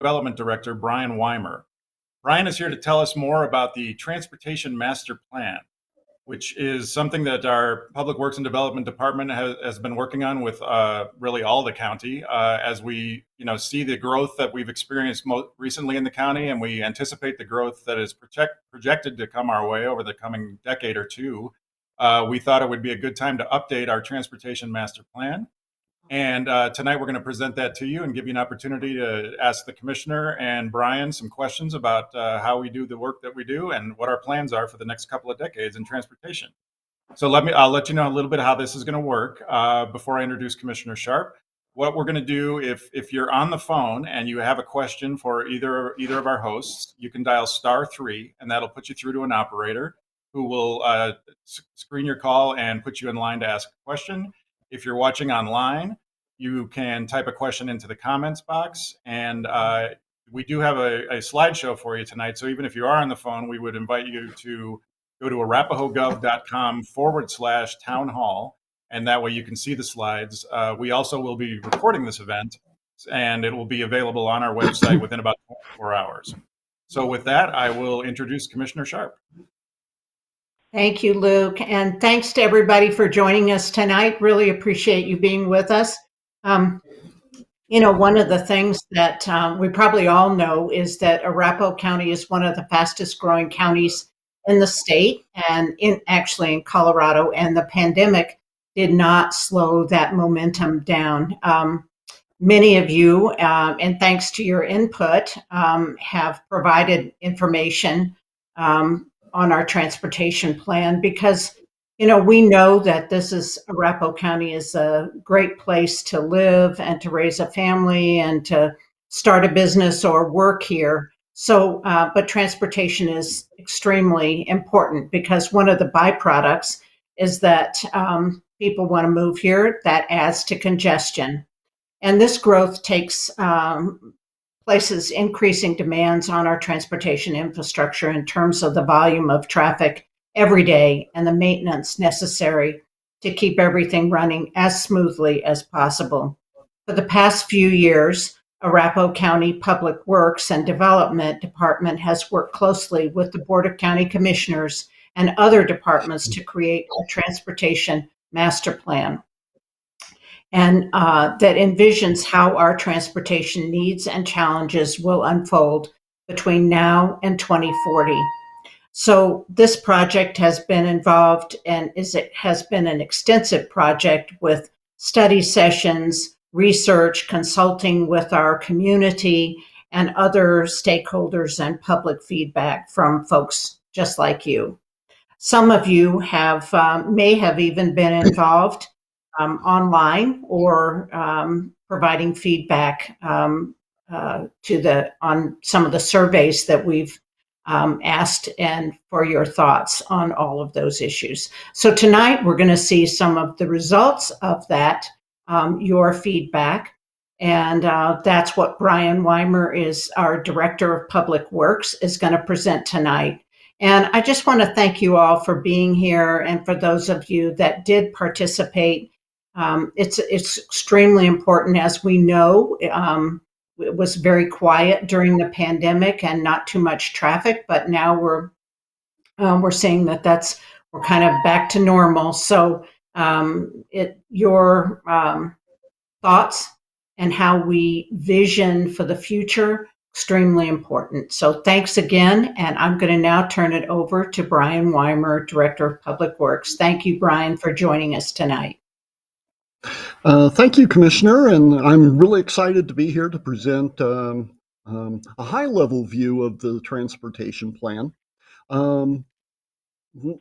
Development Director, Brian Weimer. Brian is here to tell us more about the Transportation Master Plan, which is something that our Public Works and Development Department has been working on with really all the county as we see the growth that we've experienced recently in the county, and we anticipate the growth that is projected to come our way over the coming decade or two. We thought it would be a good time to update our Transportation Master Plan. And tonight we're going to present that to you and give you an opportunity to ask the commissioner and Brian some questions about how we do the work that we do and what our plans are for the next couple of decades in transportation. So I'll let you know a little bit how this is going to work before I introduce Commissioner Sharpe. What we're going to do, if you're on the phone and you have a question for either of our hosts, you can dial *3, and that'll put you through to an operator who will screen your call and put you in line to ask a question. If you're watching online, you can type a question into the comments box, and we do have a slideshow for you tonight. So even if you are on the phone, we would invite you to go to arapahogov.com/town hall, and that way you can see the slides. We also will be recording this event, and it will be available on our website within about 24 hours. So with that, I will introduce Commissioner Sharpe. Thank you, Luke, and thanks to everybody for joining us tonight. Really appreciate you being with us. One of the things that we probably all know is that Arapahoe County is one of the fastest growing counties in the state and actually in Colorado, and the pandemic did not slow that momentum down. Many of you, and thanks to your input, have provided information on our transportation plan because, we know that Arapahoe County is a great place to live and to raise a family and to start a business or work here. So, but transportation is extremely important because one of the byproducts is that people want to move here. That adds to congestion. And this growth places increasing demands on our transportation infrastructure in terms of the volume of traffic every day and the maintenance necessary to keep everything running as smoothly as possible. For the past few years, Arapahoe County Public Works and Development Department has worked closely with the Board of County Commissioners and other departments to create a transportation master plan, and that envisions how our transportation needs and challenges will unfold between now and 2040. So this project has been involved and it has been an extensive project with study sessions, research, consulting with our community and other stakeholders and public feedback from folks just like you. Some of you may have even been involved online or providing feedback on some of the surveys that we've asked, and for your thoughts on all of those issues. So tonight we're going to see some of the results of that, your feedback, and that's what Brian Weimer, is our Director of Public Works, is going to present tonight. And I just want to thank you all for being here, and for those of you that did participate. It's extremely important. As we know, it was very quiet during the pandemic and not too much traffic, but now we're seeing that we're kind of back to normal. So your thoughts and how we vision for the future, extremely important. So thanks again, and I'm going to now turn it over to Brian Weimer, Director of Public Works. Thank you, Brian, for joining us tonight. Thank you, Commissioner, and I'm really excited to be here to present a high-level view of the transportation plan. A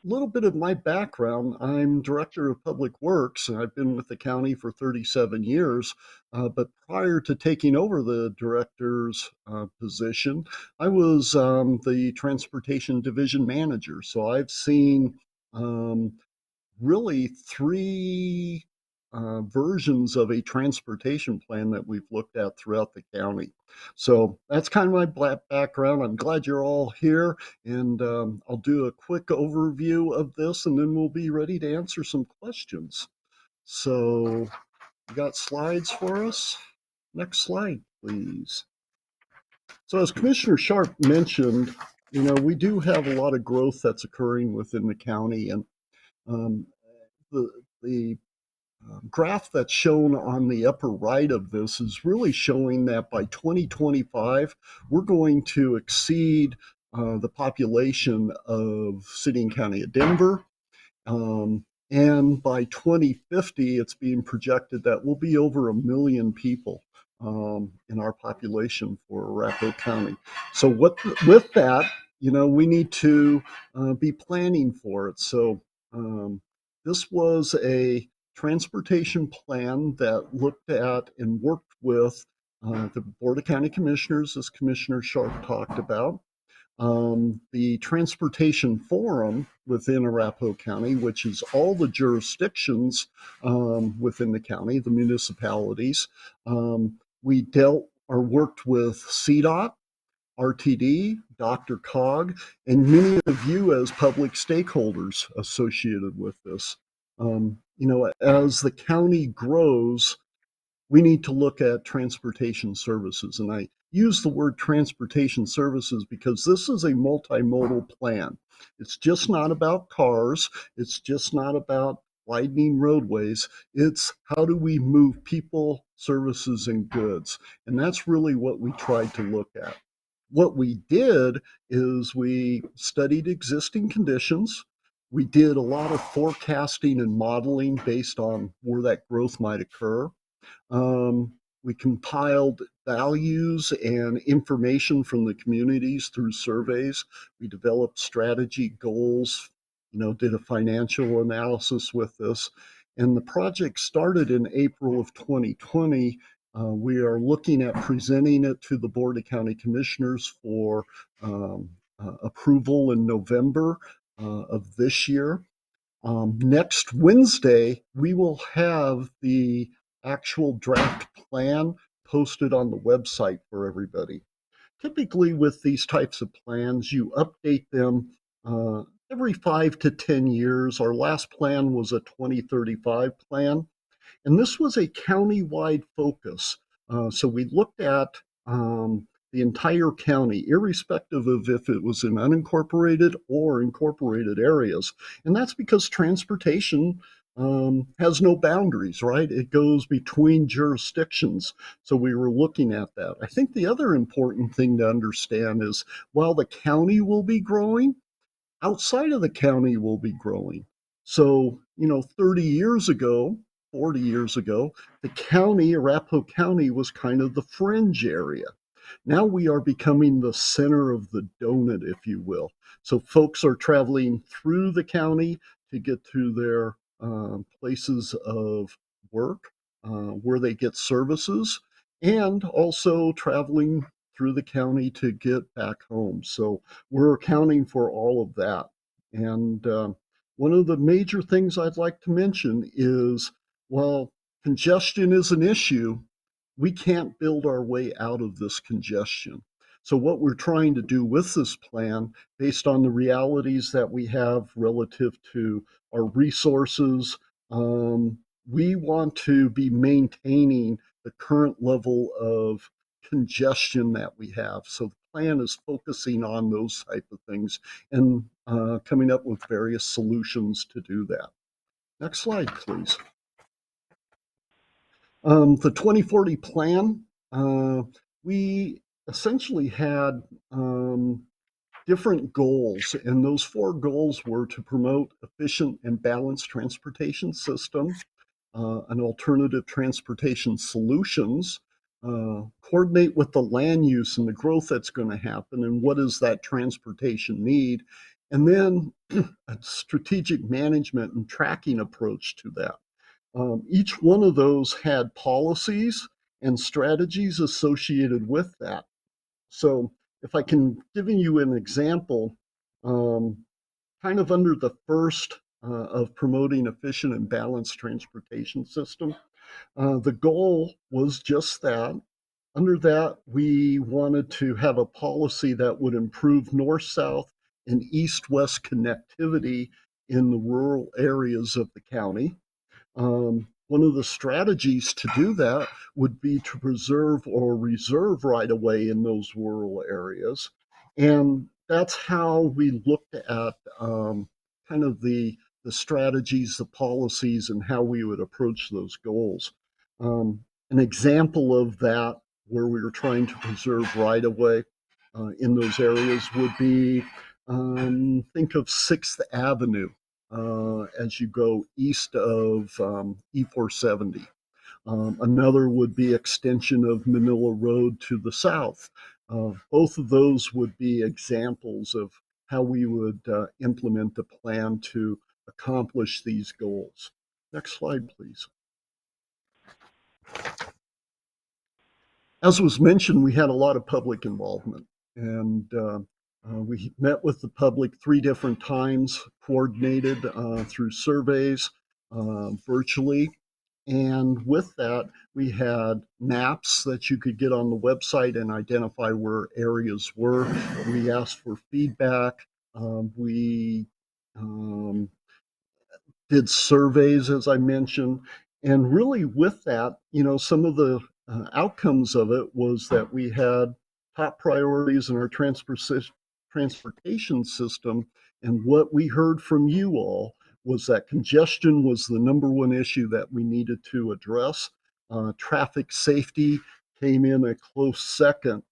little bit of my background: I'm Director of Public Works, and I've been with the county for 37 years. But prior to taking over the director's position, I was the Transportation Division Manager. So I've seen really three versions of a transportation plan that we've looked at throughout the county. So that's kind of my background. I'm glad you're all here, and I'll do a quick overview of this, and then we'll be ready to answer some questions. So you got slides for us? Next slide, please. So as Commissioner Sharpe mentioned, we do have a lot of growth that's occurring within the county, and um, the graph that's shown on the upper right of this is really showing that by 2025, we're going to exceed the population of City and County of Denver. And by 2050, it's being projected that we'll be over 1 million people in our population for Arapahoe County. So with that, we need to be planning for it. So this was a transportation plan that looked at and worked with the Board of County Commissioners, as Commissioner Sharpe talked about, the Transportation Forum within Arapahoe County, which is all the jurisdictions within the county, the municipalities. We dealt or worked with CDOT, RTD, Dr. Cog, and many of you as public stakeholders associated with this. As the county grows, we need to look at transportation services. And I use the word transportation services because this is a multimodal plan. It's just not about cars. It's just not about widening roadways. It's how do we move people, services, and goods. And that's really what we tried to look at. What we did is we studied existing conditions. We did a lot of forecasting and modeling based on where that growth might occur. We compiled values and information from the communities through surveys. We developed strategy goals, did a financial analysis with this. And the project started in April of 2020. We are looking at presenting it to the Board of County Commissioners for approval in November of this year. Next Wednesday, we will have the actual draft plan posted on the website for everybody. Typically, with these types of plans, you update them every 5 to 10 years. Our last plan was a 2035 plan, and this was a county-wide focus. So we looked at the entire county, irrespective of if it was in unincorporated or incorporated areas. And that's because transportation has no boundaries, right? It goes between jurisdictions. So we were looking at that. I think the other important thing to understand is while the county will be growing, outside of the county will be growing. So, 30 years ago, 40 years ago, the county, Arapahoe County, was kind of the fringe area. Now we are becoming the center of the donut, if you will. So folks are traveling through the county to get to their places of work, where they get services, and also traveling through the county to get back home. So we're accounting for all of that. And one of the major things I'd like to mention is while congestion is an issue, we can't build our way out of this congestion. So what we're trying to do with this plan, based on the realities that we have relative to our resources, we want to be maintaining the current level of congestion that we have. So the plan is focusing on those type of things and coming up with various solutions to do that. Next slide, please. The 2040 plan, we essentially had different goals, and those 4 goals were to promote efficient and balanced transportation system, an alternative transportation solutions, coordinate with the land use and the growth that's going to happen, and what does that transportation need, and then a strategic management and tracking approach to that. Each one of those had policies and strategies associated with that. So if I can give you an example, kind of under the first of promoting efficient and balanced transportation system, the goal was just that. Under that, we wanted to have a policy that would improve north-south and east-west connectivity in the rural areas of the county. one of the strategies to do that would be to preserve or reserve right of way in those rural areas. And that's how we looked at kind of the strategies, the policies, and how we would approach those goals. An example of that, where we were trying to preserve right of way in those areas, would be think of 6th Avenue as you go east of E470. Another would be extension of Manila Road to the south. Both of those would be examples of how we would implement the plan to accomplish these goals. Next slide, please. As was mentioned, we had a lot of public involvement, and we met with the public 3 different times, coordinated through surveys, virtually. And with that, we had maps that you could get on the website and identify where areas were. We asked for feedback. We did surveys, as I mentioned. And really, with that, some of the outcomes of it was that we had top priorities in our transportation system. And what we heard from you all was that congestion was the number one issue that we needed to address. Traffic safety came in a close second.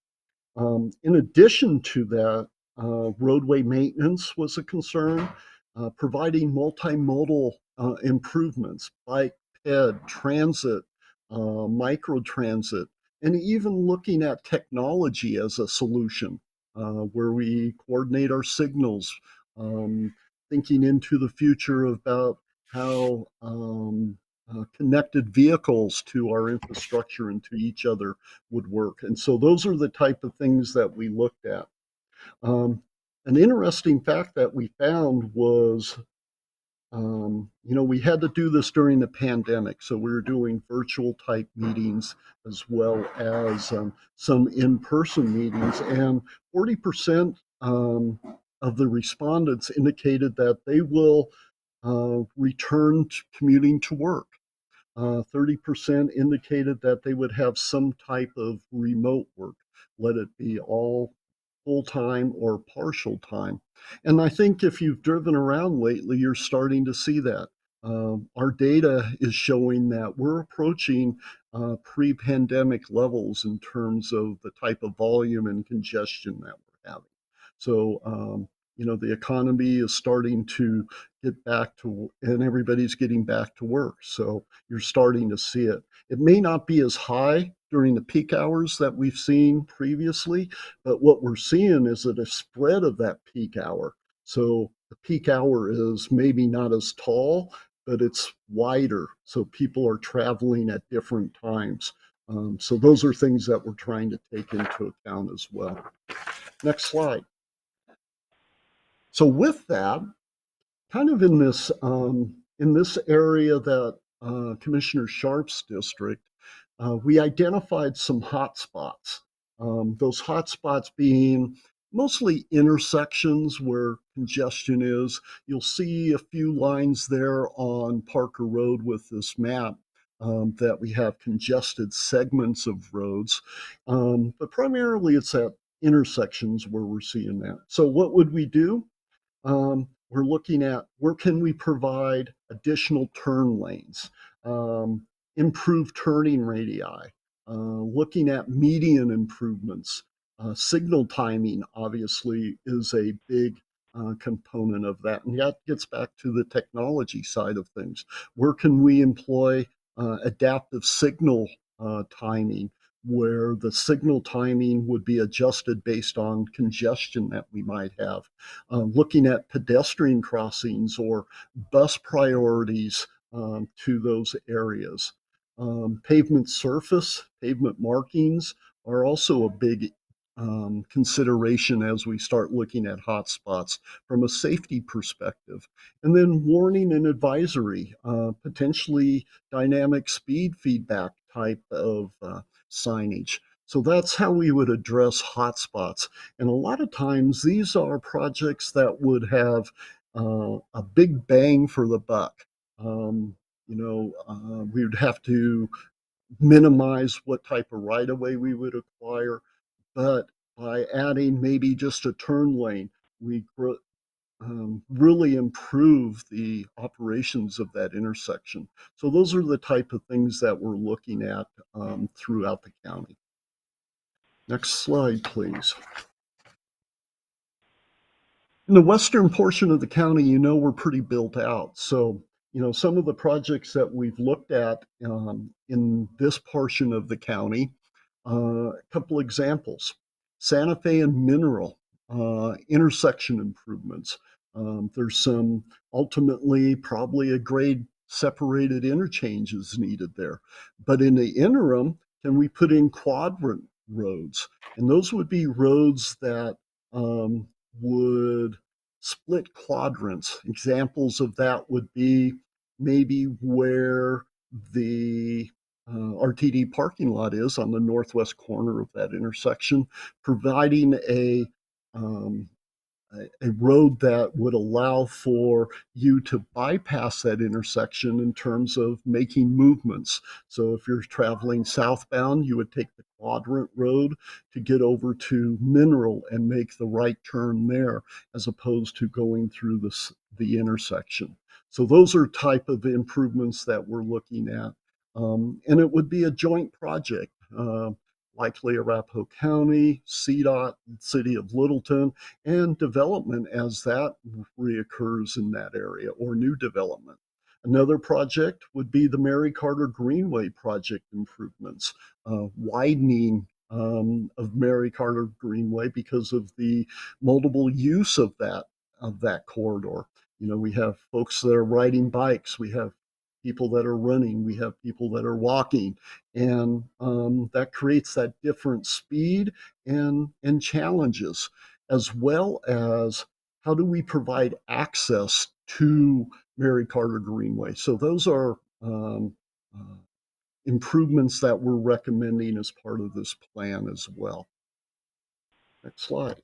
In addition to that, roadway maintenance was a concern. Providing multimodal improvements, bike, ped, transit, microtransit, and even looking at technology as a solution, where we coordinate our signals, thinking into the future about how connected vehicles to our infrastructure and to each other would work. And so those are the type of things that we looked at. An interesting fact that we found was, we had to do this during the pandemic. So we were doing virtual type meetings as well as some in-person meetings. And 40% of the respondents indicated that they will return to commuting to work. 30% indicated that they would have some type of remote work, let it be all full-time or partial time. And I think if you've driven around lately, you're starting to see that. Our data is showing that we're approaching pre-pandemic levels in terms of the type of volume and congestion that we're having. So, the economy is starting to get back to, and everybody's getting back to work. So you're starting to see it. It may not be as high during the peak hours that we've seen previously, but what we're seeing is that a spread of that peak hour. So the peak hour is maybe not as tall, but it's wider. So people are traveling at different times. So those are things that we're trying to take into account as well. Next slide. So with that, kind of in this area that Commissioner Sharpe's district, we identified some hot spots. Those hot spots being mostly intersections where congestion is. You'll see a few lines there on Parker Road with this map that we have congested segments of roads. But primarily it's at intersections where we're seeing that. So what would we do? We're looking at where can we provide additional turn lanes, improve turning radii, looking at median improvements. Signal timing obviously is a big component of that. And that gets back to the technology side of things. Where can we employ adaptive signal timing, where the signal timing would be adjusted based on congestion that we might have, looking at pedestrian crossings or bus priorities to those areas. Pavement surface, pavement markings are also a big consideration as we start looking at hotspots from a safety perspective. And then warning and advisory, potentially dynamic speed feedback type of signage. So that's how we would address hotspots. And a lot of times these are projects that would have a big bang for the buck. We would have to minimize what type of right of way we would acquire, but by adding maybe just a turn lane, we really improve the operations of that intersection. So those are the type of things that we're looking at throughout the county. Next slide, please. In the western portion of the county, we're pretty built out. So, some of the projects that we've looked at in this portion of the county, a couple examples. Santa Fe and Mineral intersection improvements. There's some ultimately probably a grade separated interchanges needed there. But in the interim, can we put in quadrant roads? And those would be roads that would split quadrants. Examples of that would be maybe where the RTD parking lot is on the northwest corner of that intersection, providing um, a road that would allow for you to bypass that intersection in terms of making movements. So if you're traveling southbound, you would take the quadrant road to get over to Mineral and make the right turn there, as opposed to going through the intersection. So those are type of improvements that we're looking at. And it would be a joint project. Likely Arapahoe County, CDOT, City of Littleton, and development as that reoccurs in that area, or new development. Another project would be the Mary Carter Greenway project improvements, widening of Mary Carter Greenway because of the multiple use of that corridor. We have folks that are riding bikes, we have people that are running, we have people that are walking, and that creates that different speed and challenges, as well as how do we provide access to Mary Carter Greenway. So those are improvements that we're recommending as part of this plan as well. Next slide.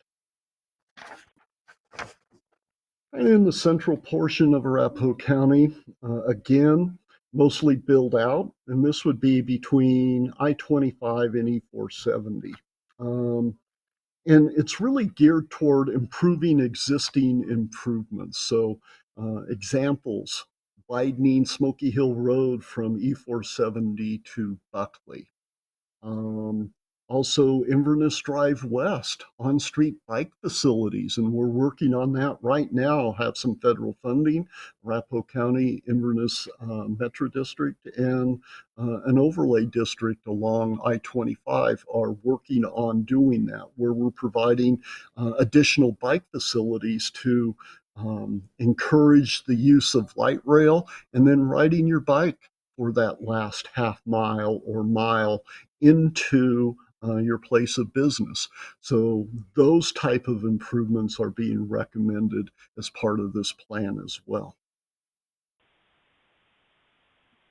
And in the central portion of Arapahoe County, again, mostly built out, and this would be between I-25 and E-470. And it's really geared toward improving existing improvements. So examples, widening Smoky Hill Road from E-470 to Buckley. Also, Inverness Drive West, on-street bike facilities, and we're working on that right now, have some federal funding. Arapahoe County, Inverness Metro District, and an overlay district along I-25 are working on doing that, where we're providing additional bike facilities to encourage the use of light rail, and then riding your bike for that last half mile or mile into your place of business. So those type of improvements are being recommended as part of this plan as well.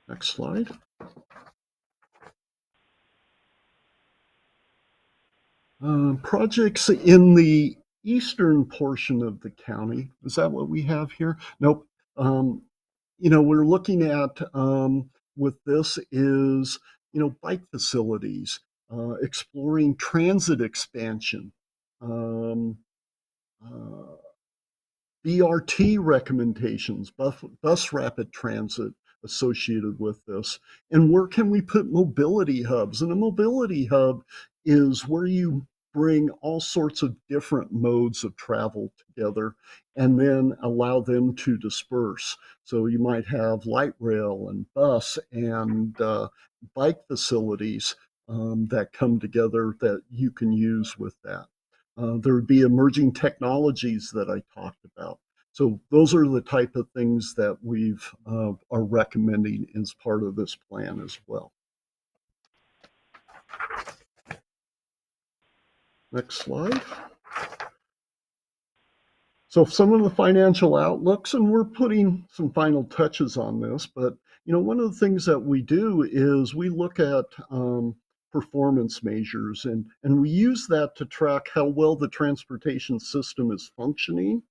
Next slide. Projects in the eastern portion of the county. Is that what we have here? Nope. We're looking at with this is, bike facilities, exploring transit expansion, BRT recommendations, bus rapid transit associated with this, and where can we put mobility hubs? And a mobility hub is where you bring all sorts of different modes of travel together and then allow them to disperse. So you might have light rail and bus and bike facilities that come together that you can use with that. There would be emerging technologies that I talked about. So those are the type of things that we've are recommending as part of this plan as well. Next slide. So some of the financial outlooks, and we're putting some final touches on this, but one of the things that we do is we look at performance measures, and we use that to track how well the transportation system is functioning,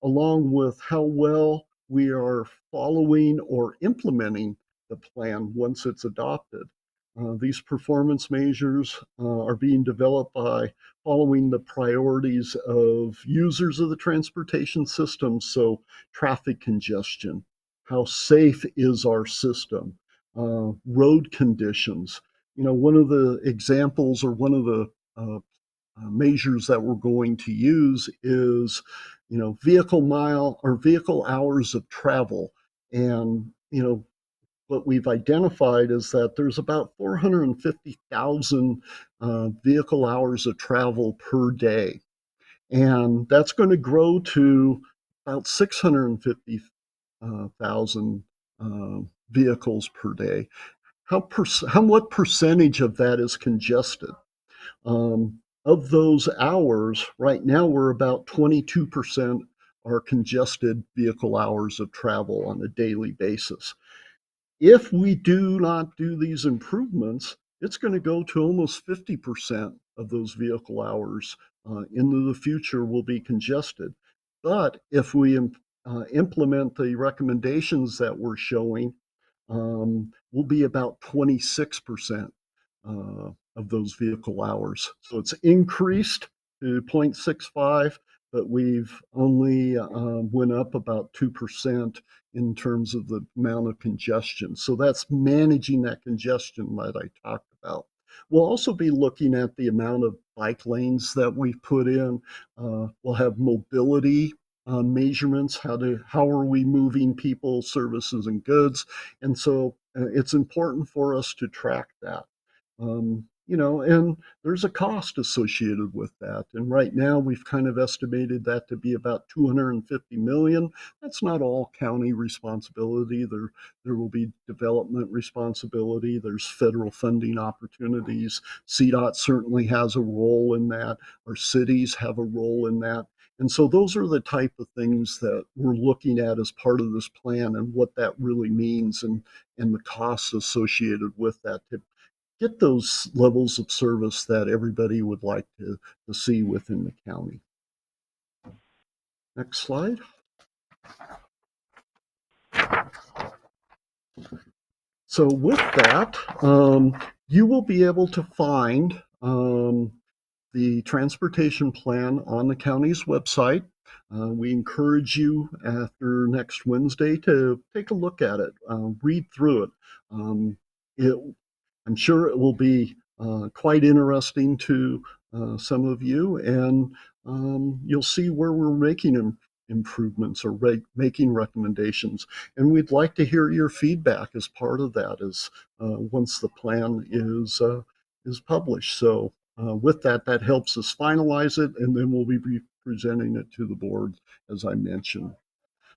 along with how well we are following or implementing the plan once it's adopted. These performance measures are being developed by following the priorities of users of the transportation system. So traffic congestion, how safe is our system, road conditions. One of the examples or one of the measures that we're going to use is, vehicle mile or vehicle hours of travel. And, what we've identified is that there's about 450,000 vehicle hours of travel per day. And that's going to grow to about 650,000 vehicles per day. What percentage of that is congested? Of those hours, right now we're about 22% are congested vehicle hours of travel on a daily basis. If we do not do these improvements, it's going to go to almost 50% of those vehicle hours into the future will be congested. But if we implement the recommendations that we're showing, will be about 26% of those vehicle hours. So it's increased to 0.65, but we've only went up about 2% in terms of the amount of congestion. So that's managing that congestion that I talked about. We'll also be looking at the amount of bike lanes that we've put in. We'll have mobility measurements. How are we moving people, services, and goods? And so it's important for us to track that. And there's a cost associated with that. And right now we've kind of estimated that to be about 250 million. That's not all county responsibility. There will be development responsibility. There's federal funding opportunities. CDOT certainly has a role in that. Our cities have a role in that. And so those are the type of things that we're looking at as part of this plan and what that really means and the costs associated with that to get those levels of service that everybody would like to see within the county. Next slide. So with that, you will be able to find the transportation plan on the county's website. We encourage you after next Wednesday to take a look at it, read through it. I'm sure it will be quite interesting to some of you, and you'll see where we're making improvements or making recommendations. And we'd like to hear your feedback as part of that as once the plan is published. So with that helps us finalize it, and then we'll be presenting it to the board, as I mentioned.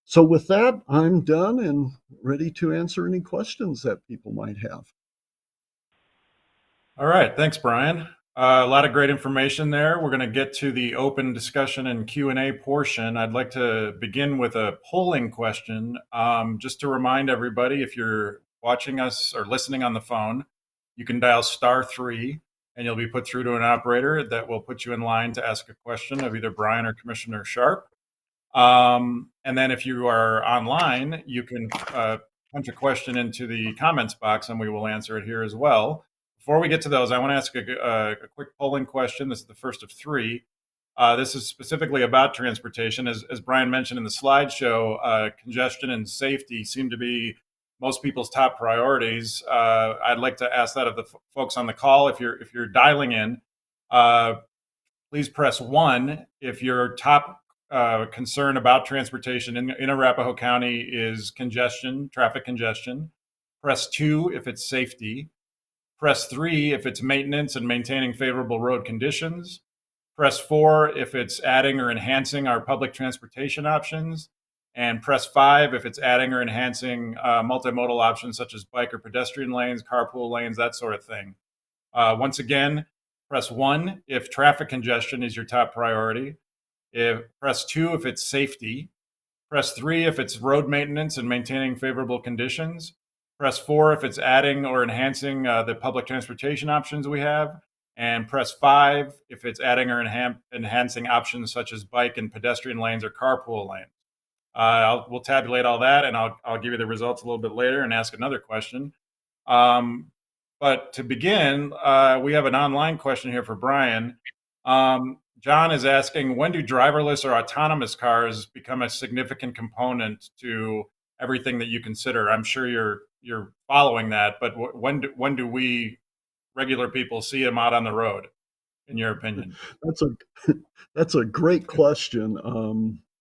So with that, I'm done and ready to answer any questions that people might have. All right, thanks, Brian. A lot of great information there. We're going to get to the open discussion and Q&A portion. I'd like to begin with a polling question. Just to remind everybody, if you're watching us or listening on the phone, you can dial *3 and you'll be put through to an operator that will put you in line to ask a question of either Brian or Commissioner Sharpe. And then if you are online, you can punch a question into the comments box and we will answer it here as well. Before we get to those, I want to ask a quick polling question. This is the first of three. This is specifically about transportation. As Brian mentioned in the slideshow, congestion and safety seem to be most people's top priorities. I'd like to ask that of the folks on the call. If you're dialing in, please press 1 if your top concern about transportation in Arapahoe County is traffic congestion. Press 2 if it's safety. Press 3 if it's maintenance and maintaining favorable road conditions. Press 4 if it's adding or enhancing our public transportation options. And press 5 if it's adding or enhancing multimodal options such as bike or pedestrian lanes, carpool lanes, that sort of thing. Once again, press 1 if traffic congestion is your top priority. Press 2 if it's safety. Press 3 if it's road maintenance and maintaining favorable conditions. Press 4 if it's adding or enhancing the public transportation options we have. And press 5 if it's adding or enhancing options such as bike and pedestrian lanes or carpool lanes. We'll tabulate all that, and I'll give you the results a little bit later and ask another question. But to begin, we have an online question here for Brian. John is asking, when do driverless or autonomous cars become a significant component to everything that you consider? I'm sure you're following that, but when do we regular people see them out on the road, in your opinion? That's a great question.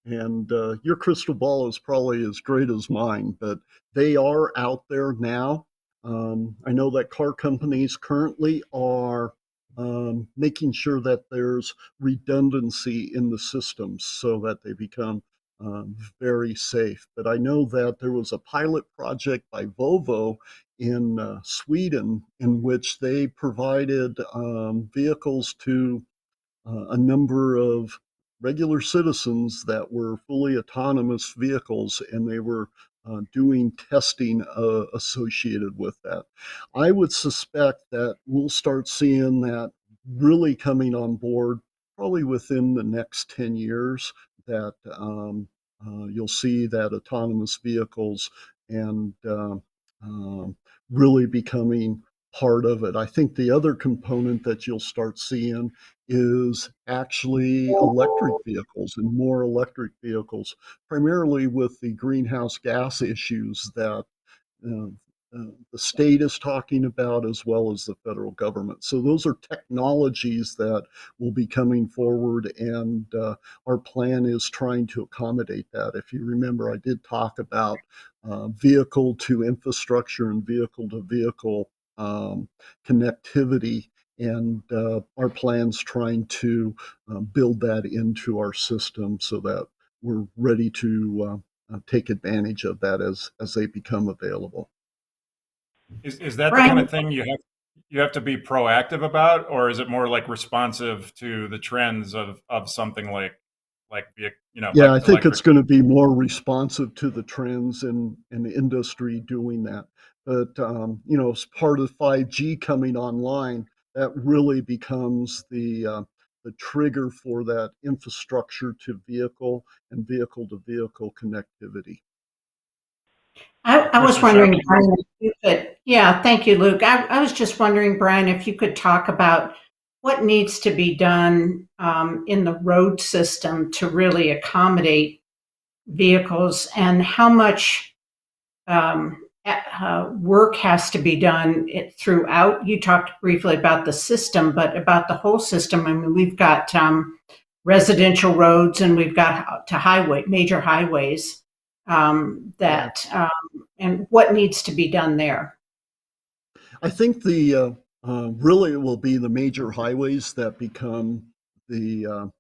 And your crystal ball is probably as great as mine, but they are out there now. I know that car companies currently are making sure that there's redundancy in the systems so that they become very safe. But I know that there was a pilot project by Volvo in Sweden in which they provided vehicles to a number of regular citizens that were fully autonomous vehicles, and they were doing testing associated with that. I would suspect that we'll start seeing that really coming on board probably within the next 10 years, that you'll see that autonomous vehicles and really becoming part of it. I think the other component that you'll start seeing is actually electric vehicles and more electric vehicles, primarily with the greenhouse gas issues that uh, the state is talking about, as well as the federal government. So those are technologies that will be coming forward, and our plan is trying to accommodate that. If you remember, I did talk about vehicle to infrastructure and vehicle to vehicle connectivity, and our plan's trying to build that into our system so that we're ready to take advantage of that as they become available. Is that the kind Brian, of thing you have to be proactive about, or is it more like responsive to the trends of something like Yeah, like I think it's electric? going to be more responsive to the trends in the industry doing that. But as part of 5G coming online, that really becomes the trigger for that infrastructure to vehicle and vehicle to vehicle connectivity. I was Commissioner Sharpe, wondering, Brian, if you could, yeah, thank you, Luke. I was just wondering, Brian, if you could talk about what needs to be done in the road system to really accommodate vehicles, and how much work has to be done throughout. You talked briefly about the system, but about the whole system. I mean, we've got residential roads, and we've got to major highways that, and what needs to be done there. I think really it will be the major highways that become the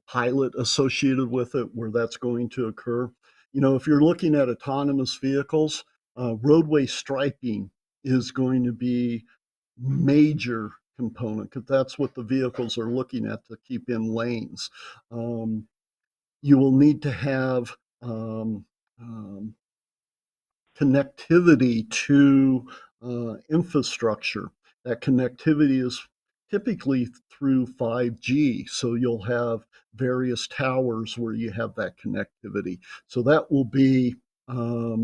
pilot associated with it, where that's going to occur. If you're looking at autonomous vehicles, roadway striping is going to be major component, because that's what the vehicles are looking at to keep in lanes. You will need to have connectivity to infrastructure. That connectivity is typically through 5G, so you'll have various towers where you have that connectivity. So that will be a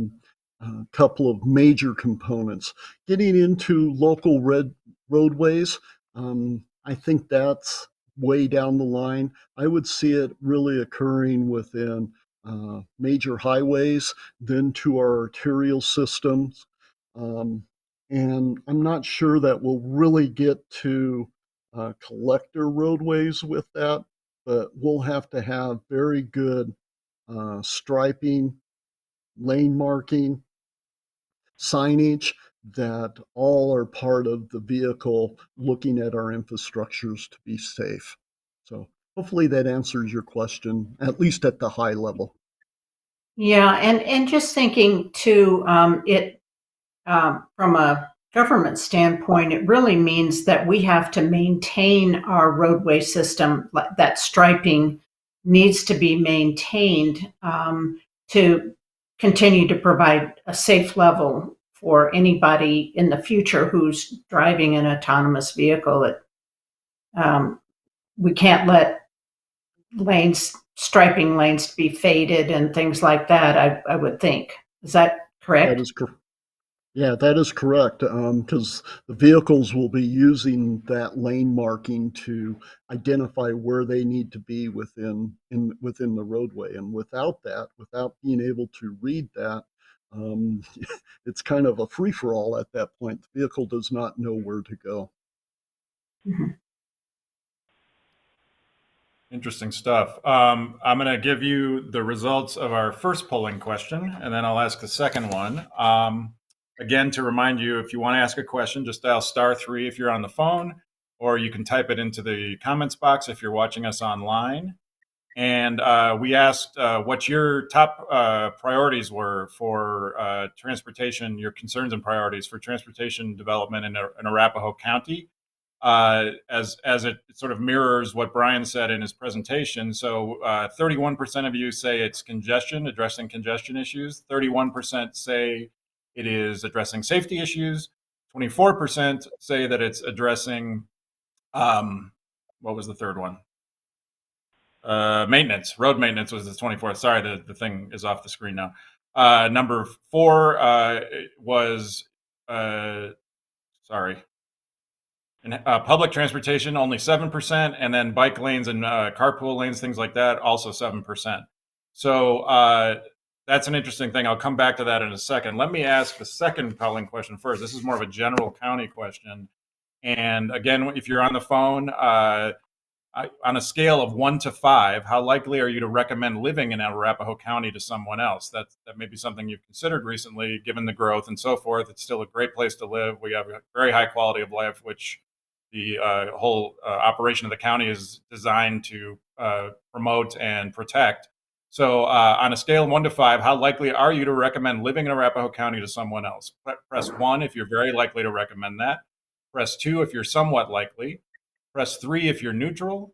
couple of major components. Getting into local roadways, I think that's way down the line. I would see it really occurring within major highways, then to our arterial systems. And I'm not sure that we'll really get to collector roadways with that, but we'll have to have very good striping, lane marking, signage, that all are part of the vehicle looking at our infrastructures to be safe. So hopefully that answers your question, at least at the high level. Yeah, and just thinking too, it from a government standpoint, it really means that we have to maintain our roadway system. That striping needs to be maintained to continue to provide a safe level for anybody in the future who's driving an autonomous vehicle. We can't let lanes, striping lanes to be faded and things like that, I would think. Is that That correct? is correct. Yeah, that is correct. Because the vehicles will be using that lane marking to identify where they need to be within the roadway. And without that, without being able to read that, um, it's kind of a free for all at that point. The vehicle does not know where to go. Mhm. Interesting stuff. I'm going to give you the results of our first polling question, and then I'll ask the second one. Again, to remind you, if you want to ask a question, just dial *3 if you're on the phone, or you can type it into the comments box if you're watching us online. And we asked what your top priorities were for transportation, your concerns and priorities for transportation development in Arapahoe County, as it sort of mirrors what Brian said in his presentation. So 31% of you say it's congestion, addressing congestion issues. 31% say it is addressing safety issues. 24% say that it's addressing, what was the third one? Maintenance, road maintenance was the 24th. Sorry, the thing is off the screen now. Number 4 was, sorry, and public transportation, only 7%, and then bike lanes and carpool lanes, things like that, also 7%. So that's an interesting thing. I'll come back to that in a second. Let me ask the second polling question first. This is more of a general county question. And again, if you're on the phone, on a scale of 1 to 5, how likely are you to recommend living in Arapahoe County to someone else? That may be something you've considered recently, given the growth and so forth. It's still a great place to live. We have a very high quality of life, which the whole operation of the county is designed to promote and protect. So, on a scale of 1 to 5, how likely are you to recommend living in Arapahoe County to someone else? Press 1 if you're very likely to recommend that. Press 2 if you're somewhat likely. Press 3 if you're neutral.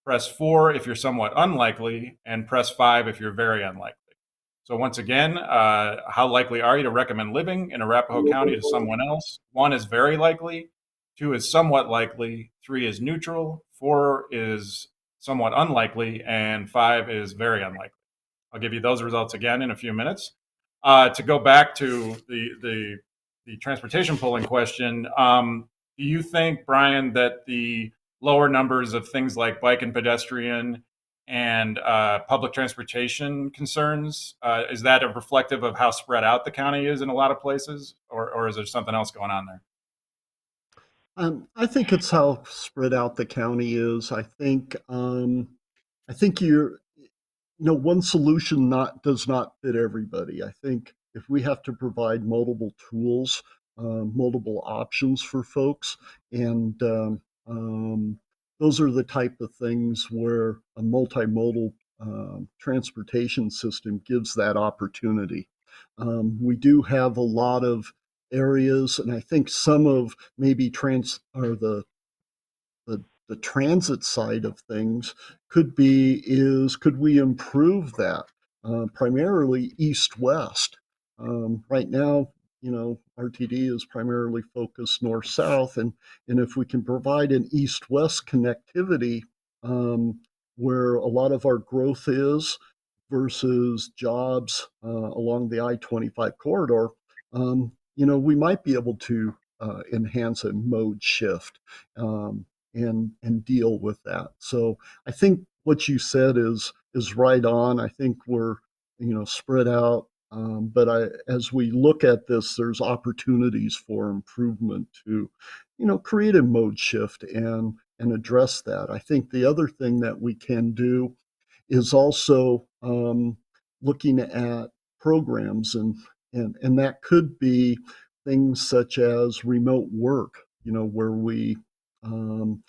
Press 4 if you're somewhat unlikely. And press 5 if you're very unlikely. So once again, how likely are you to recommend living in Arapahoe County to someone else? 1 is very likely. 2 is somewhat likely. 3 is neutral. 4 is somewhat unlikely. And 5 is very unlikely. I'll give you those results again in a few minutes. To go back to the transportation polling question, do you think, Brian, that the lower numbers of things like bike and pedestrian and public transportation concerns, is that a reflective of how spread out the county is in a lot of places, or is there something else going on there? I think it's how spread out the county is. I think one solution not does not fit everybody. I think if we have to provide multiple tools, multiple options for folks, and those are the type of things where a multimodal transportation system gives that opportunity. We do have a lot of areas, and I think some of maybe the transit side of things could we improve that primarily east-west. Right now, RTD is primarily focused north-south, and if we can provide an east-west connectivity where a lot of our growth is versus jobs along the I-25 corridor, we might be able to enhance a mode shift and deal with that. So I think what you said is right on. I think we're spread out, but as we look at this, there's opportunities for improvement to create a mode shift and address that. I think the other thing that we can do is also looking at programs, and that could be things such as remote work, where we um,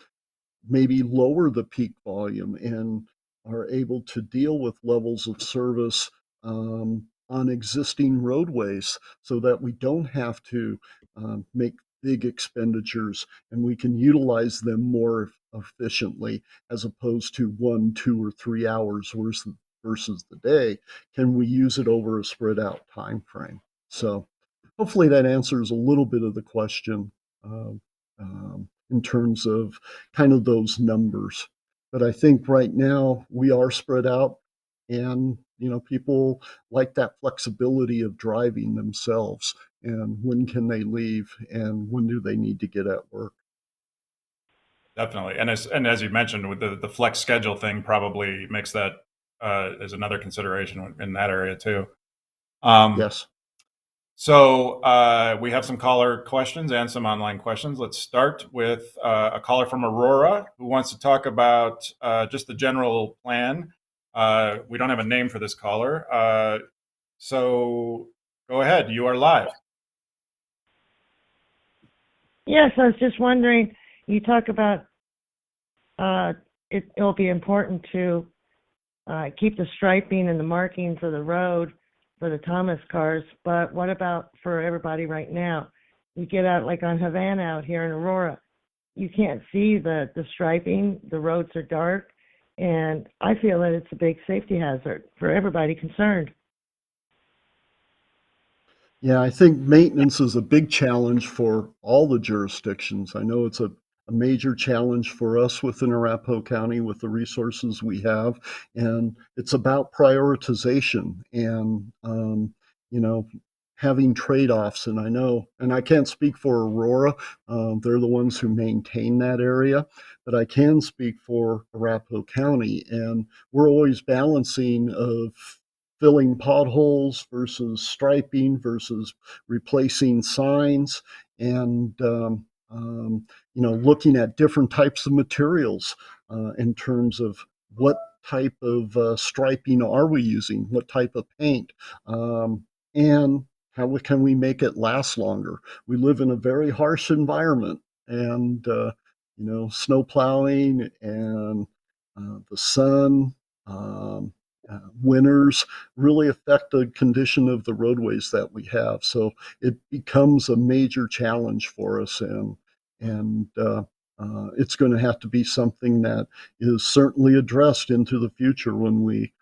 maybe lower the peak volume and are able to deal with levels of service on existing roadways so that we don't have to make big expenditures and we can utilize them more efficiently as opposed to 1, 2, or 3 hours versus the day. Can we use it over a spread out time frame? So hopefully that answers a little bit of the question in terms of kind of those numbers. But I think right now we are spread out, and people like that flexibility of driving themselves, and when can they leave and when do they need to get at work. Definitely. And as you mentioned, with the flex schedule thing, probably makes that as another consideration in that area too. Yes. So we have some caller questions and some online questions. Let's start with a caller from Aurora who wants to talk about just the general plan. We don't have a name for this caller. So go ahead. You are live. Yes, I was just wondering, you talk about it'll be important to keep the striping and the markings of the road for the Thomas cars, but what about for everybody right now? You get out like on Havana out here in Aurora, you can't see the striping, the roads are dark, and I feel that it's a big safety hazard for everybody concerned. Yeah, I think maintenance is a big challenge for all the jurisdictions. I know it's a major challenge for us within Arapahoe County with the resources we have, and it's about prioritization and having trade-offs. And I know, and I can't speak for Aurora; they're the ones who maintain that area, but I can speak for Arapahoe County, and we're always balancing of filling potholes versus striping versus replacing signs, and looking at different types of materials in terms of what type of striping are we using, what type of paint, and how can we make it last longer. We live in a very harsh environment, and snow plowing and the sun, winters really affect the condition of the roadways that we have. So it becomes a major challenge for us, and it's going to have to be something that is certainly addressed into the future when we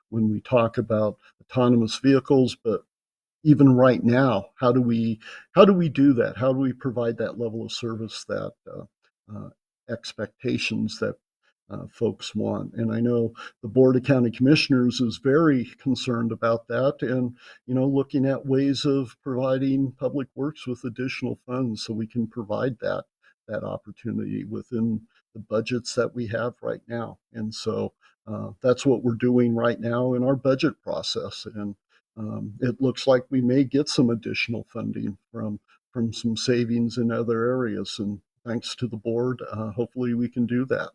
talk about autonomous vehicles. But even right now, how do we do that? How do we provide that level of service that uh, expectations that folks want? And I know the Board of County Commissioners is very concerned about that, and looking at ways of providing Public Works with additional funds so we can provide that opportunity within the budgets that we have right now. And so that's what we're doing right now in our budget process. And it looks like we may get some additional funding from some savings in other areas. And thanks to the board, hopefully we can do that.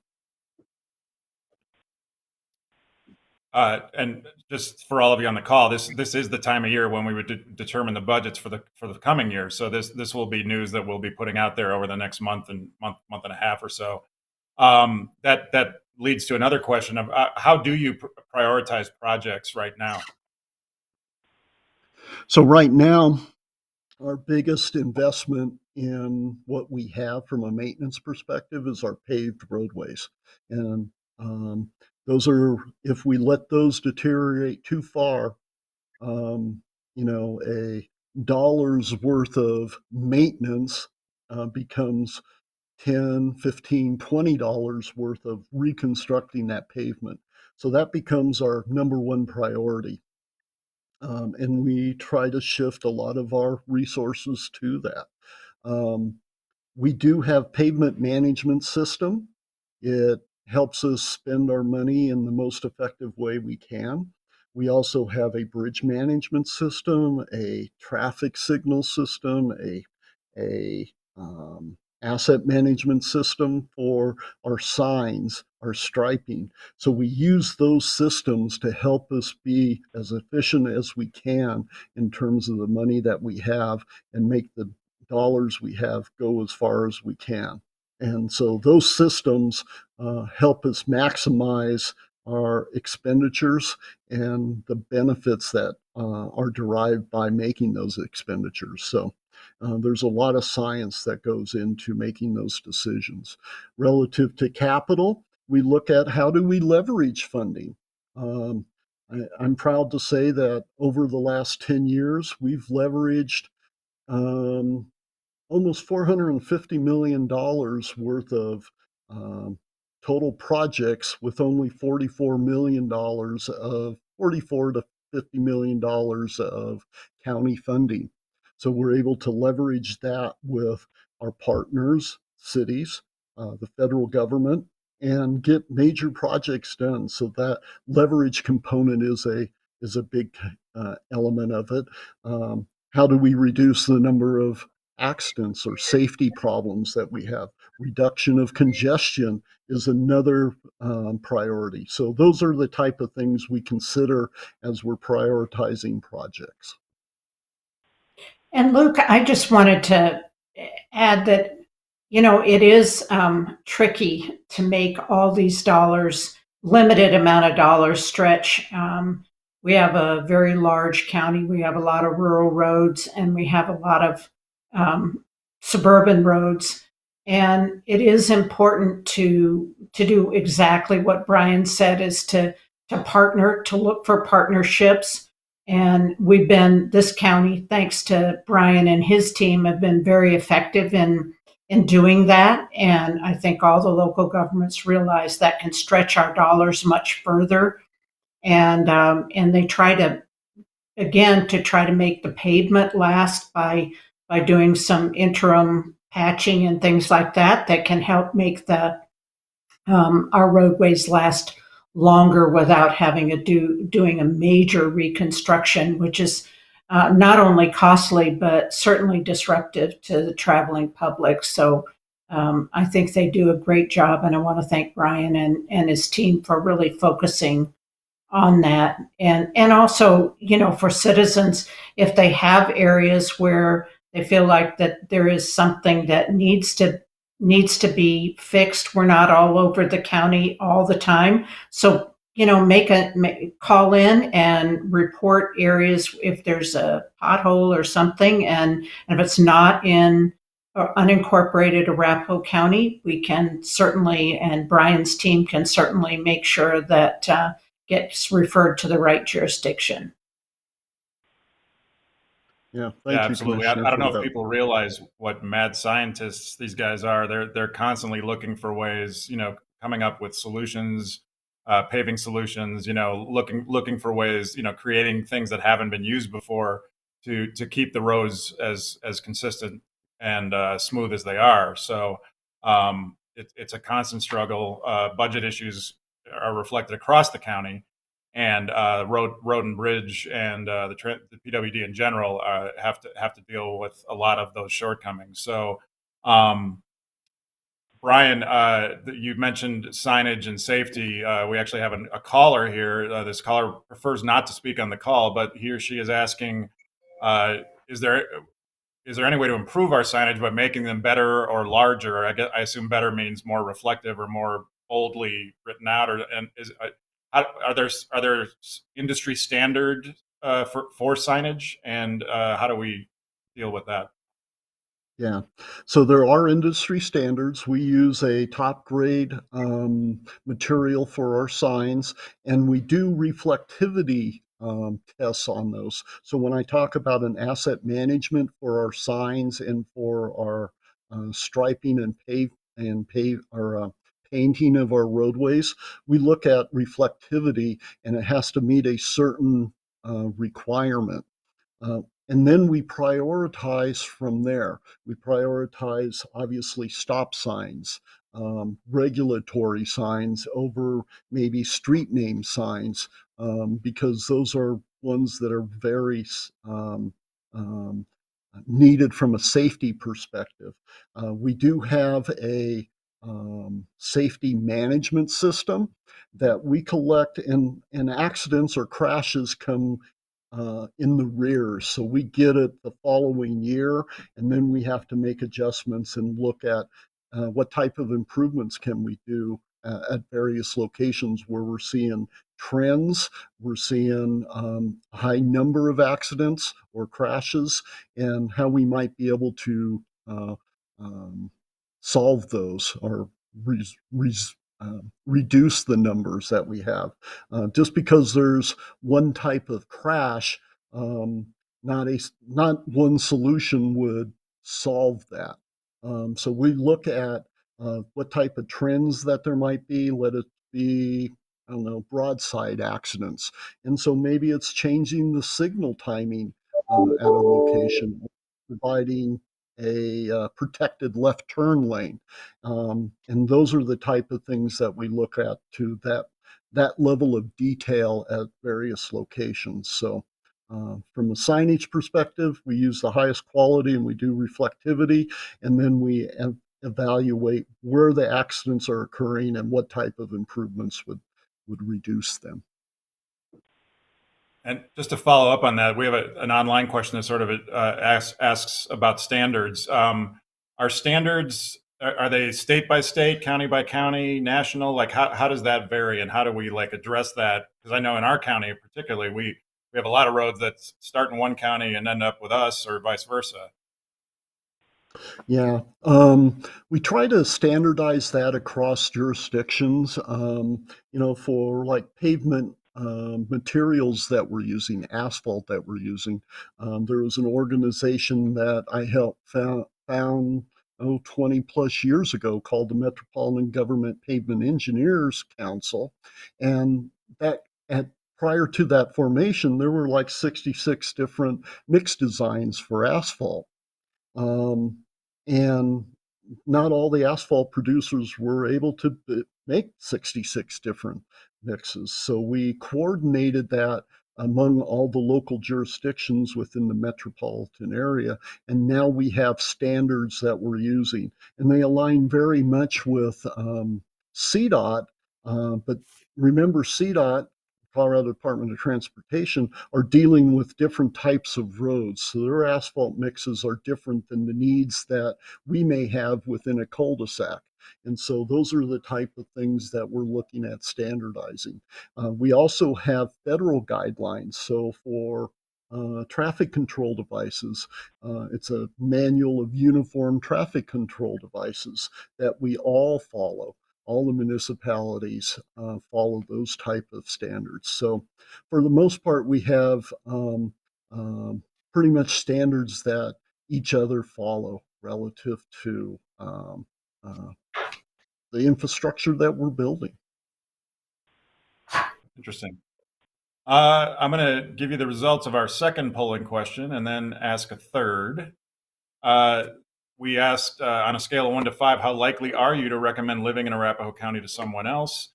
And just for all of you on the call, this is the time of year when we would determine the budgets for the coming year. So this will be news that we'll be putting out there over the next month and a half or so. That leads to another question of how do you prioritize projects right now? So right now, our biggest investment in what we have from a maintenance perspective is our paved roadways. And those are, if we let those deteriorate too far, a dollar's worth of maintenance becomes 10, 15, $20 worth of reconstructing that pavement. So that becomes our number one priority. And we try to shift a lot of our resources to that. Um, we do have pavement management system. It helps us spend our money in the most effective way we can. We also have a bridge management system, a traffic signal system, a asset management system for our signs, our striping. So we use those systems to help us be as efficient as we can in terms of the money that we have and make the dollars we have go as far as we can. And so those systems help us maximize our expenditures and the benefits that are derived by making those expenditures. So there's a lot of science that goes into making those decisions. Relative to capital, we look at how do we leverage funding. I'm proud to say that over the last 10 years, we've leveraged almost $450 million worth of total projects with only $44 million of $44 to $50 million of county funding. So we're able to leverage that with our partners, cities, the federal government, and get major projects done. So that leverage component is a big element of it. How do we reduce the number of accidents or safety problems that we have? Reduction of congestion is another priority. So those are the type of things we consider as we're prioritizing projects. And Luke, I just wanted to add that, it is tricky to make all these dollars, limited amount of dollars, stretch. We have a very large county. We have a lot of rural roads, and we have a lot of suburban roads. And it is important to do exactly what Brian said, is to partner, to look for partnerships. And this county, thanks to Brian and his team, have been very effective in doing that. And I think all the local governments realize that can stretch our dollars much further. And they try to make the pavement last by doing some interim patching and things like that can help make our roadways last longer without having to doing a major reconstruction, which is not only costly but certainly disruptive to the traveling public. So I think they do a great job, and I want to thank Brian and his team for really focusing on that. And also, for citizens, if they have areas where they feel like that there is something that needs to be fixed. We're not all over the county all the time. So, call in and report areas if there's a pothole or something. And if it's not in unincorporated Arapahoe County, we can certainly, and Brian's team can certainly make sure that gets referred to the right jurisdiction. Yeah, Yeah, absolutely. I don't know if people realize what mad scientists these guys are. They're constantly looking for ways, coming up with solutions, paving solutions, looking for ways, creating things that haven't been used before to keep the roads as consistent and smooth as they are. So it's a constant struggle. Budget issues are reflected across the county. And road and bridge and the PWD in general have to deal with a lot of those shortcomings. So, Brian, you mentioned signage and safety. We actually have a caller here. This caller prefers not to speak on the call, but he or she is asking, is there any way to improve our signage by making them better or larger? I assume better means more reflective or more boldly written out, are there industry standard for signage, and how do we deal with that? Yeah, so there are industry standards. We use a top grade material for our signs, and we do reflectivity tests on those. So when I talk about an asset management for our signs and for our striping and painting of our roadways, we look at reflectivity, and it has to meet a certain requirement. And then we prioritize from there. We prioritize, obviously, stop signs, regulatory signs over maybe street name signs, because those are ones that are very needed from a safety perspective. We do have a safety management system that we collect, and accidents or crashes come in the rear. So we get it the following year, and then we have to make adjustments and look at what type of improvements can we do at various locations where we're seeing trends, we're seeing a high number of accidents or crashes, and how we might be able to solve those or reduce the numbers that we have. Just because there's one type of crash, not one solution would solve that. So we look at what type of trends that there might be. Let it be, I don't know, broadside accidents. And so maybe it's changing the signal timing at a location, providing a protected left turn lane. And those are the type of things that we look at to that level of detail at various locations. So from a signage perspective, we use the highest quality and we do reflectivity, and then we evaluate where the accidents are occurring and what type of improvements would reduce them. And just to follow up on that, we have an online question that sort of asks about standards. Are standards, are they state by state, county by county, national? Like how does that vary, and how do we like address that? Because I know in our county particularly, we have a lot of roads that start in one county and end up with us, or vice versa. Yeah, we try to standardize that across jurisdictions. For like pavement materials that we're using, asphalt that we're using. There was an organization that I helped found 20 plus years ago called the Metropolitan Government Pavement Engineers Council, and that prior to that formation, there were like 66 different mix designs for asphalt. Um, and not all the asphalt producers were able to make 66 different mixes. So we coordinated that among all the local jurisdictions within the metropolitan area. And now we have standards that we're using. And they align very much with CDOT. But remember, CDOT, Colorado Department of Transportation, are dealing with different types of roads. So their asphalt mixes are different than the needs that we may have within a cul-de-sac. And so those are the type of things that we're looking at standardizing. We also have federal guidelines. So for traffic control devices, it's a manual of uniform traffic control devices that we all follow. All the municipalities follow those type of standards. So for the most part, we have pretty much standards that each other follow relative to the infrastructure that we're building. Interesting. I'm going to give you the results of our second polling question and then ask a third. We asked on a scale of 1 to 5, how likely are you to recommend living in Arapahoe County to someone else?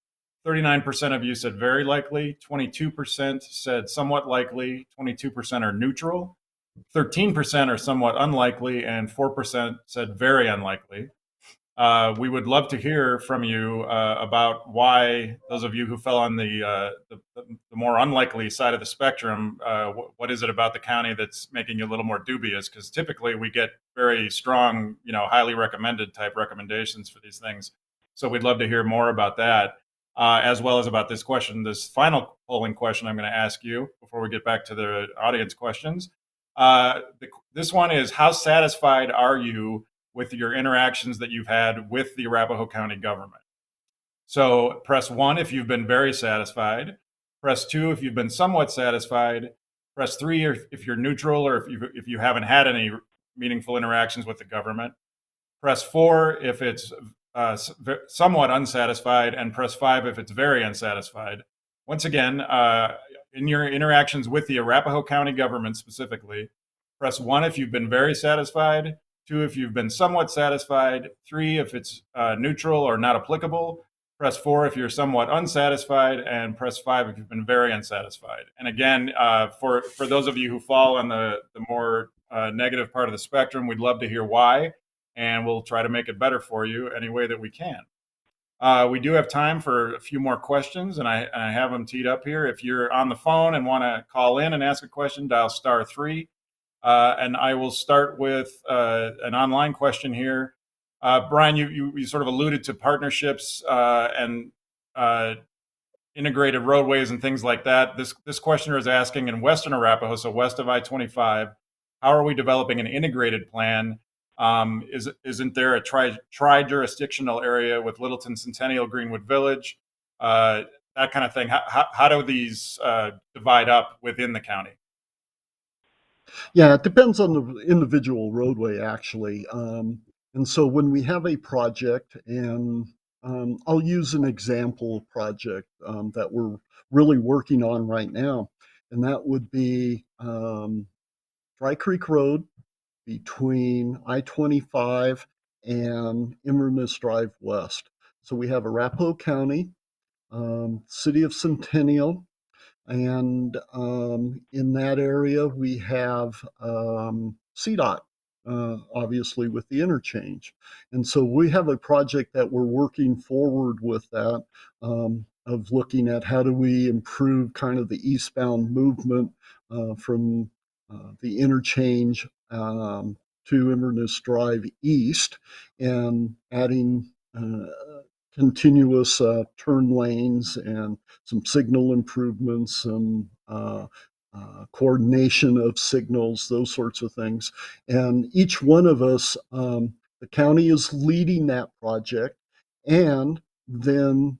39% of you said very likely, 22% said somewhat likely, 22% are neutral, 13% are somewhat unlikely, and 4% said very unlikely. We would love to hear from you about why those of you who fell on the more unlikely side of the spectrum, what is it about the county that's making you a little more dubious? Because typically we get very strong, highly recommended type recommendations for these things. So we'd love to hear more about that, as well as about this question, this final polling question I'm going to ask you before we get back to the audience questions. This one is, how satisfied are you with your interactions that you've had with the Arapahoe County government? So press 1 if you've been very satisfied. Press 2 if you've been somewhat satisfied. Press 3 if you're neutral, or if you haven't had any meaningful interactions with the government. Press 4 if it's somewhat unsatisfied, and press 5 if it's very unsatisfied. Once again, in your interactions with the Arapahoe County government specifically, press 1 if you've been very satisfied, 2 if you've been somewhat satisfied, 3 if it's neutral or not applicable, press 4 if you're somewhat unsatisfied, and press 5 if you've been very unsatisfied. And again, for those of you who fall on the more negative part of the spectrum, we'd love to hear why, and we'll try to make it better for you any way that we can. We do have time for a few more questions, and I have them teed up here. If you're on the phone and want to call in and ask a question, dial *3. And I will start with an online question here. Brian, you sort of alluded to partnerships and integrated roadways and things like that. This questioner is asking, in Western Arapahoe, so west of I-25, how are we developing an integrated plan? Isn't there a tri-jurisdictional area with Littleton, Centennial, Greenwood Village, that kind of thing? How do these divide up within the county? Yeah, it depends on the individual roadway, actually. And so when we have a project, and I'll use an example project that we're really working on right now, and that would be Dry Creek Road between I-25 and Inverness Drive West. So we have Arapahoe County, City of Centennial, and in that area we have CDOT, obviously with the interchange. And so we have a project that we're working forward with that, of looking at how do we improve kind of the eastbound movement from the interchange to Inverness Drive East, and adding continuous turn lanes and some signal improvements, some coordination of signals, those sorts of things. And each one of us, the county is leading that project, and then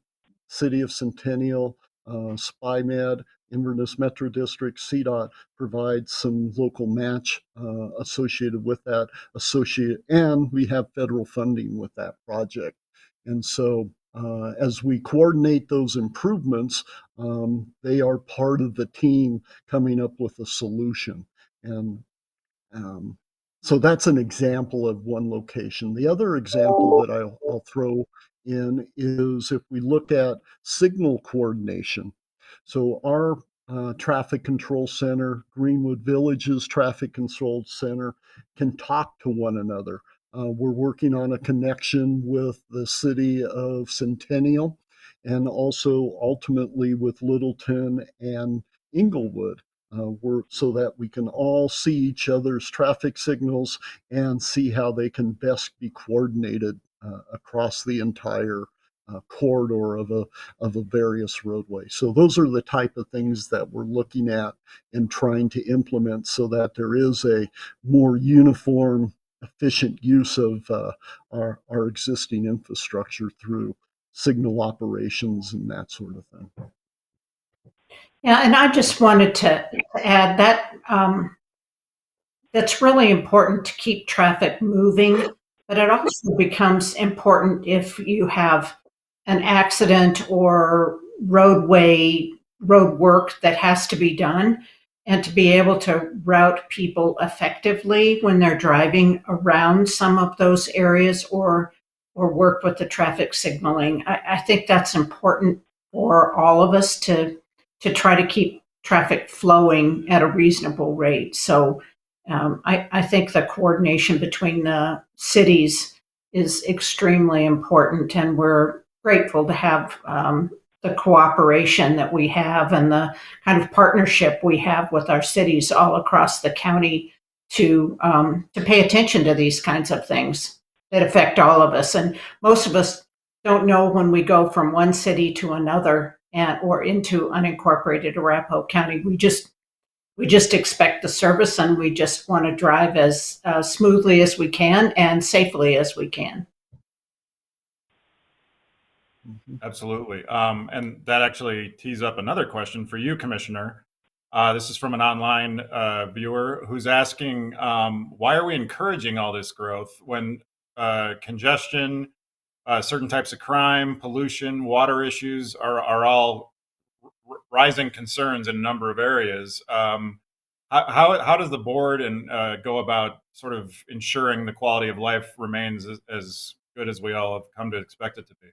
City of Centennial, SpyMed, Inverness Metro District, CDOT provides some local match associated with that, and we have federal funding with that project. And so as we coordinate those improvements, they are part of the team coming up with a solution. And so that's an example of one location. The other example that I'll throw in is if we look at signal coordination. So our traffic control center, Greenwood Village's traffic control center, can talk to one another. We're working on a connection with the city of Centennial, and also ultimately with Littleton and Inglewood, so that we can all see each other's traffic signals and see how they can best be coordinated across the entire corridor of a various roadway. So those are the type of things that we're looking at and trying to implement, so that there is a more uniform, efficient use of our existing infrastructure through signal operations and that sort of thing. Yeah, and I just wanted to add that that's really important to keep traffic moving, but it also becomes important if you have an accident or road work that has to be done, and to be able to route people effectively when they're driving around some of those areas, or work with the traffic signaling. I think that's important for all of us to try to keep traffic flowing at a reasonable rate. So I think the coordination between the cities is extremely important, and we're grateful to have the cooperation that we have and the kind of partnership we have with our cities all across the county to pay attention to these kinds of things that affect all of us. And most of us don't know when we go from one city to another, or into unincorporated Arapahoe County. We just expect the service, and we just want to drive as smoothly as we can and safely as we can. Absolutely. And that actually tees up another question for you, Commissioner. This is from an online viewer who's asking, why are we encouraging all this growth when congestion, certain types of crime, pollution, water issues are all rising concerns in a number of areas? How does the board go about sort of ensuring the quality of life remains as good as we all have come to expect it to be?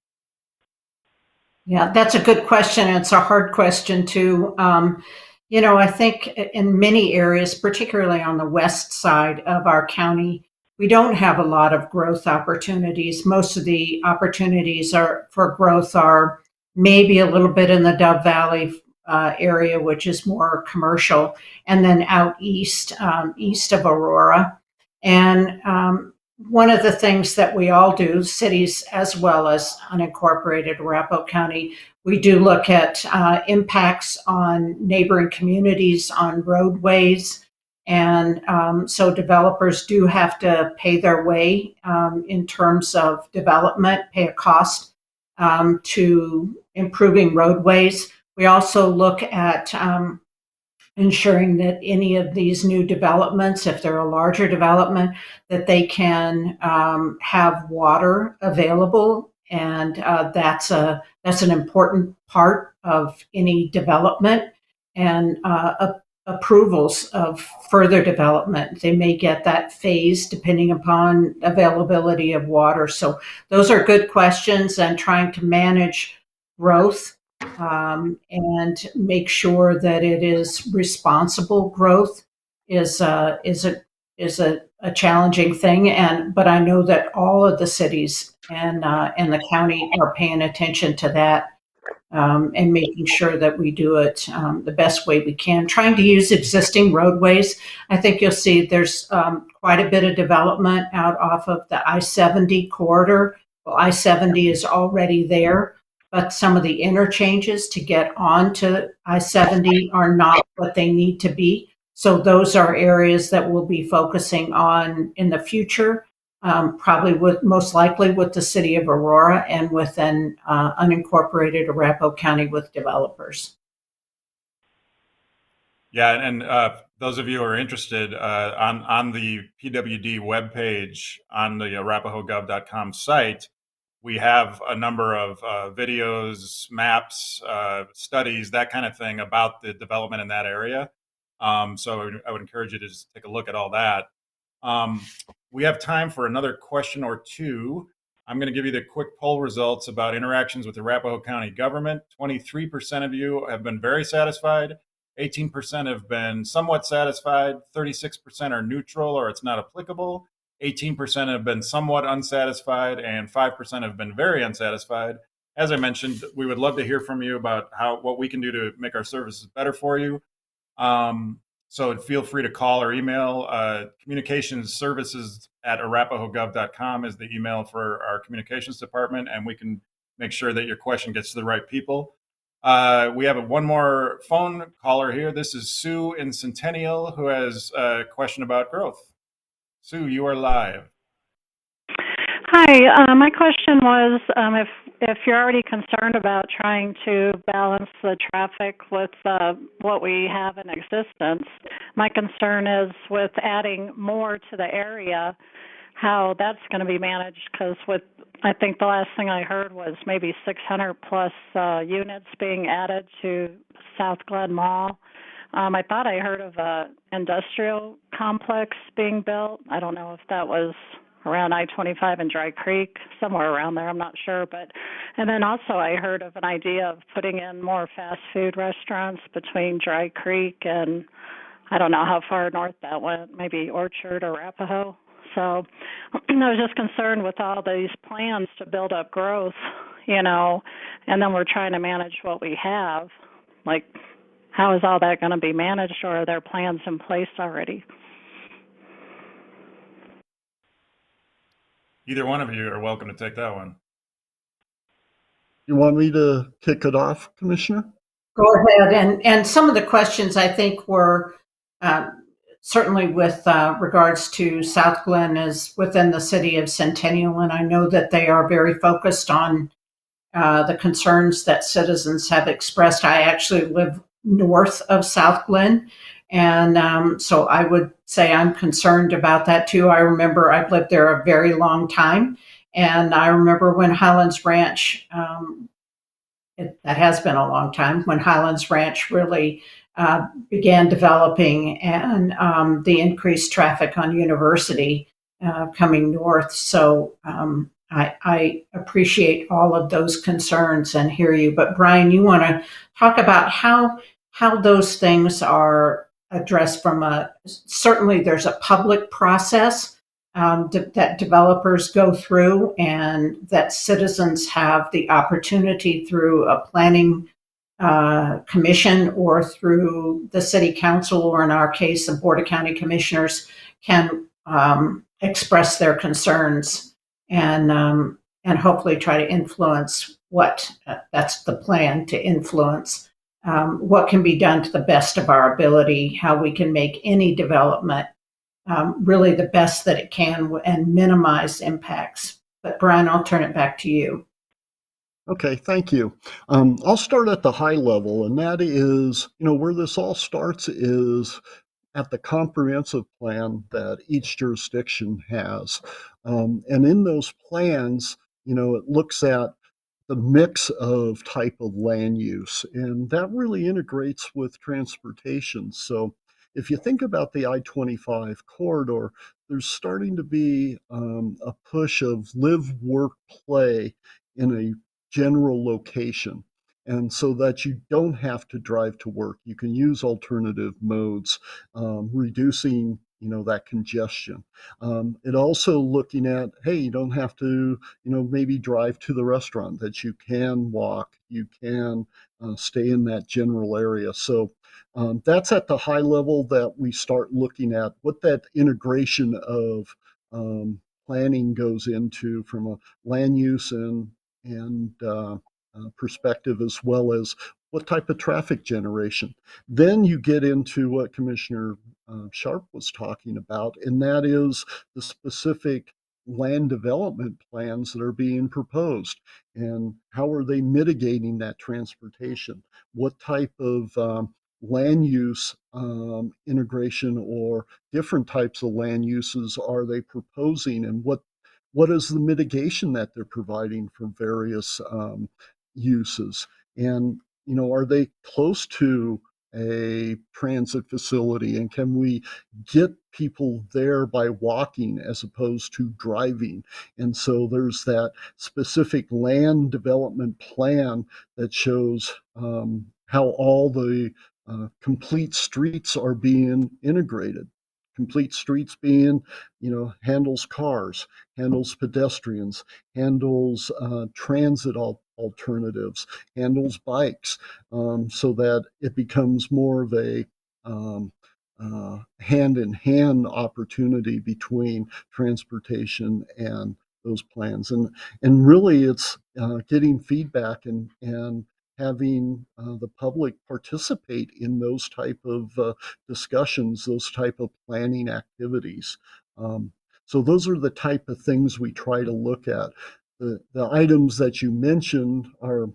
Yeah, that's a good question. It's a hard question too. I think in many areas, particularly on the west side of our county, we don't have a lot of growth opportunities. Most of the opportunities for growth are maybe a little bit in the Dove Valley area, which is more commercial, and then out east, east of Aurora. And one of the things that we all do, cities as well as unincorporated Arapahoe County, we do look at impacts on neighboring communities, on roadways. And so developers do have to pay their way in terms of development, pay a cost to improving roadways. We also look at ensuring that any of these new developments, if they're a larger development, that they can have water available, and that's an important part of any development. And approvals of further development, they may get that phase depending upon availability of water. So those are good questions, and trying to manage growth and make sure that it is responsible growth is a challenging thing. But I know that all of the cities and the county are paying attention to that, and making sure that we do it the best way we can. Trying to use existing roadways. I think you'll see there's quite a bit of development out off of the I-70 corridor. Well, I-70 is already there, but some of the interchanges to get onto I-70 are not what they need to be. So those are areas that we'll be focusing on in the future, probably most likely with the city of Aurora and with an unincorporated Arapahoe County with developers. Yeah, and those of you who are interested, on the PWD webpage on the arapahogov.com site, we have a number of videos, maps, studies, that kind of thing about the development in that area. So I would encourage you to just take a look at all that. We have time for another question or two. I'm going to give you the quick poll results about interactions with the Arapahoe County Government. 23% of you have been very satisfied. 18% have been somewhat satisfied. 36% are neutral or it's not applicable. 18% have been somewhat unsatisfied, and 5% have been very unsatisfied. As I mentioned, we would love to hear from you about what we can do to make our services better for you. So feel free to call or email. Communications services at arapahogov.com is the email for our communications department, and we can make sure that your question gets to the right people. We have one more phone caller here. This is Sue in Centennial, who has a question about growth. Sue, you are live. Hi, my question was if you're already concerned about trying to balance the traffic with what we have in existence, my concern is with adding more to the area, how that's going to be managed, because I think the last thing I heard was maybe 600 plus units being added to South Glen Mall. I thought I heard of an industrial complex being built. I don't know if that was around I-25 and Dry Creek, somewhere around there, I'm not sure. And then also I heard of an idea of putting in more fast food restaurants between Dry Creek and I don't know how far north that went, maybe Orchard or Arapahoe. So I was just concerned with all these plans to build up growth, and then we're trying to manage what we have. Like, how is all that going to be managed, or are there plans in place already? Either one of you are welcome to take that one. You want me to kick it off, Commissioner? Go ahead. And some of the questions I think were certainly with regards to South Glen is within the city of Centennial, and I know that they are very focused on the concerns that citizens have expressed. I actually live north of South Glen, and so I would say I'm concerned about that too. I remember I've lived there a very long time, and I remember when Highlands Ranch, that has been a long time, when Highlands Ranch really began developing, and the increased traffic on University coming north. So I appreciate all of those concerns and hear you. But Brian, you want to talk about how those things are addressed certainly there's a public process that developers go through, and that citizens have the opportunity through a planning commission or through the city council, or in our case, the Board of County Commissioners can express their concerns and hopefully try to influence that's the plan, to influence what can be done to the best of our ability, how we can make any development really the best that it can and minimize impacts. But Brian, I'll turn it back to you. Okay, thank you. I'll start at the high level, and that is, where this all starts is at the comprehensive plan that each jurisdiction has. And in those plans, it looks at the mix of type of land use, and that really integrates with transportation. So if you think about the I-25 corridor, there's starting to be a push of live, work, play in a general location. And so that you don't have to drive to work, you can use alternative modes, reducing that congestion. It also looking at, hey, you don't have to maybe drive to the restaurant, that you can walk, you can stay in that general area. So that's at the high level that we start looking at what that integration of planning goes into from a land use and perspective, as well as what type of traffic generation. Then you get into what Commissioner Sharpe was talking about, and that is the specific land development plans that are being proposed, and how are they mitigating that transportation? What type of land use integration or different types of land uses are they proposing, and what is the mitigation that they're providing for various uses? And are they close to a transit facility, and can we get people there by walking as opposed to driving? And so there's that specific land development plan that shows how all the complete streets are being integrated. Complete streets being, handles cars, handles pedestrians, handles transit alternatives, handles bikes, so that it becomes more of a hand-in-hand opportunity between transportation and those plans. And really, it's getting feedback and having the public participate in those type of discussions, those type of planning activities. So those are the type of things we try to look at. The items that you mentioned are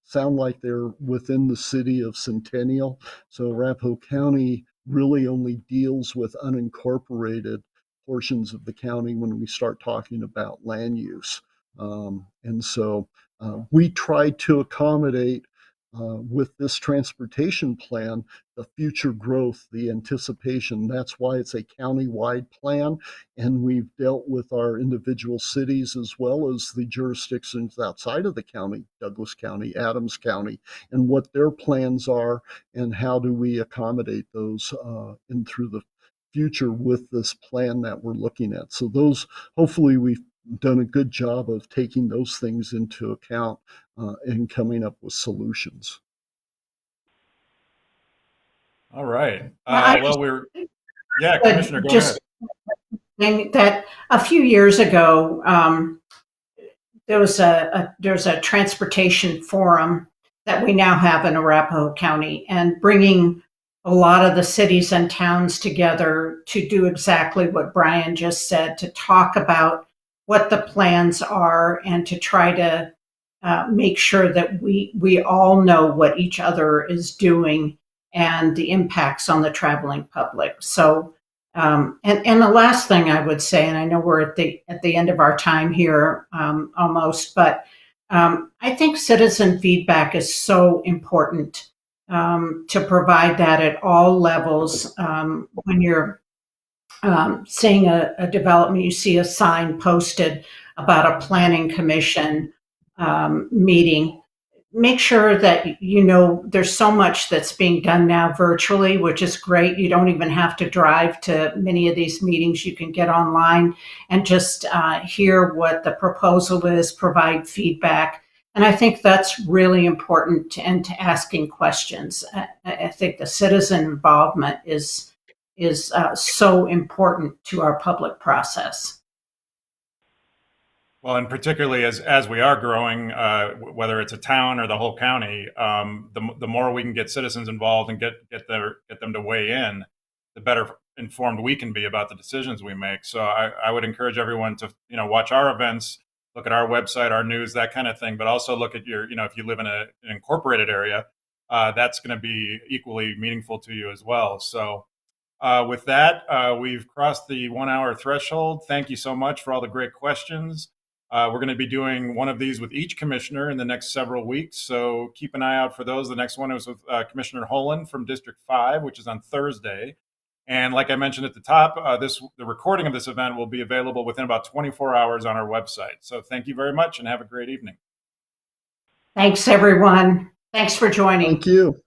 sound like they're within the city of Centennial. So Arapahoe County really only deals with unincorporated portions of the county when we start talking about land use. And so we try to accommodate with this transportation plan the future growth, the anticipation. That's why it's a county-wide plan, and we've dealt with our individual cities as well as the jurisdictions outside of the county, Douglas County, Adams County, and what their plans are, and how do we accommodate those in through the future with this plan that we're looking at. So those, hopefully we've done a good job of taking those things into account and coming up with solutions. All right. I Commissioner, go just ahead. think that a few years ago, there's a transportation forum that we now have in Arapahoe County, and bringing a lot of the cities and towns together to do exactly what Brian just said, to talk about what the plans are and to try to make sure that we all know what each other is doing and the impacts on the traveling public. So, and the last thing I would say, and I know we're at the end of our time here almost, but I think citizen feedback is so important to provide that at all levels. When you're seeing a development, you see a sign posted about a planning commission meeting, make sure that there's so much that's being done now virtually, which is great. You don't even have to drive to many of these meetings. You can get online and just hear what the proposal is, provide feedback. And I think that's really important, and to asking questions. I think the citizen involvement is so important to our public process. Well, and particularly as we are growing, whether it's a town or the whole county, the more we can get citizens involved and get them to weigh in, the better informed we can be about the decisions we make. So I would encourage everyone to watch our events, look at our website, our news, that kind of thing, but also look at your, if you live in an incorporated area, that's going to be equally meaningful to you as well. So with that, we've crossed the 1 hour threshold. Thank you so much for all the great questions. We're going to be doing one of these with each commissioner in the next several weeks, so keep an eye out for those. The next one is with Commissioner Holland from District 5, which is on Thursday. And like I mentioned at the top, the recording of this event will be available within about 24 hours on our website. So thank you very much and have a great evening. Thanks, everyone. Thanks for joining. Thank you.